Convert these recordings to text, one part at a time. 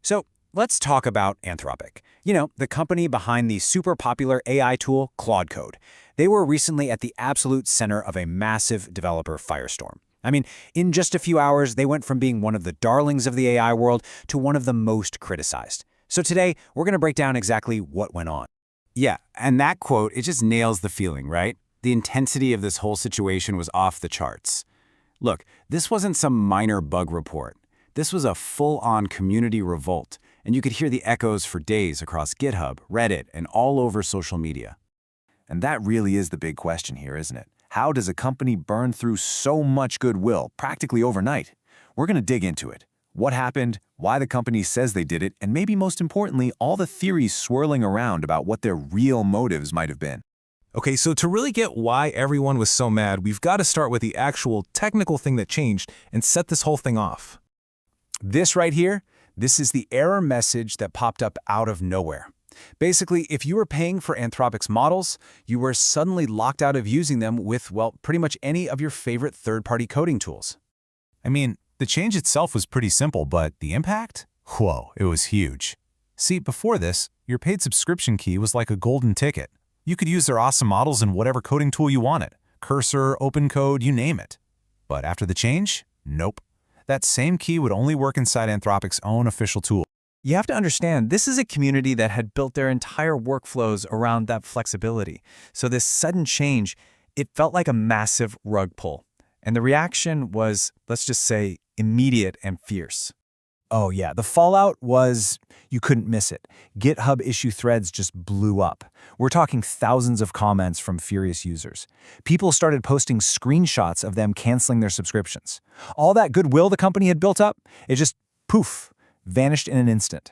So let's talk about Anthropic. The company behind the super popular AI tool Claude Code. They were recently at the absolute center of a massive developer firestorm. In just a few hours, they went from being one of the darlings of the AI world to one of the most criticized. So today, we're going to break down exactly what went on. Yeah, and that quote, it just nails the feeling, right? The intensity of this whole situation was off the charts. Look, this wasn't some minor bug report. This was a full-on community revolt, and you could hear the echoes for days across GitHub, Reddit, and all over social media. And that really is the big question here, isn't it? How does a company burn through so much goodwill practically overnight? We're going to dig into it. What happened, why the company says they did it, and maybe most importantly, all the theories swirling around about what their real motives might have been. Okay, so to really get why everyone was so mad, we've got to start with the actual technical thing that changed and set this whole thing off. This right here, this is the error message that popped up out of nowhere. Basically, if you were paying for Anthropic's models, you were suddenly locked out of using them with, well, pretty much any of your favorite third-party coding tools. The change itself was pretty simple, but the impact? Whoa, it was huge. See, before this, your paid subscription key was like a golden ticket. You could use their awesome models in whatever coding tool you wanted. Cursor, OpenCode, you name it. But after the change, nope. That same key would only work inside Anthropic's own official tool. You have to understand, this is a community that had built their entire workflows around that flexibility. So this sudden change, it felt like a massive rug pull. And the reaction was, let's just say, immediate and fierce. Oh yeah, the fallout was, you couldn't miss it. GitHub issue threads just blew up. We're talking thousands of comments from furious users. People started posting screenshots of them canceling their subscriptions. All that goodwill the company had built up, it just, poof, vanished in an instant.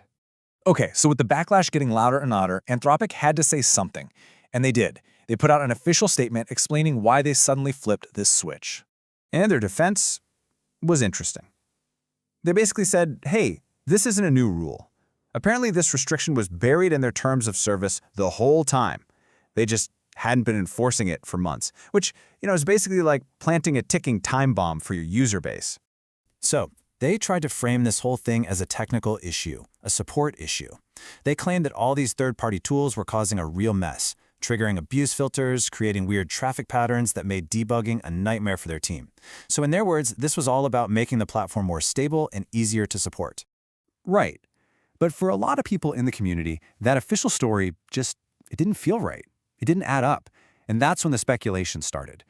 Okay, so with the backlash getting louder and louder, Anthropic had to say something. And they did. They put out an official statement explaining why they suddenly flipped this switch. And their defense was interesting. They basically said, hey, this isn't a new rule. Apparently this restriction was buried in their terms of service the whole time. They just hadn't been enforcing it for months, which, is basically like planting a ticking time bomb for your user base. So they tried to frame this whole thing as a technical issue, a support issue. They claimed that all these third-party tools were causing a real mess, triggering abuse filters, creating weird traffic patterns that made debugging a nightmare for their team. So in their words, this was all about making the platform more stable and easier to support. Right. But for a lot of people in the community, that official story it didn't feel right. It didn't add up. And that's when the speculation started.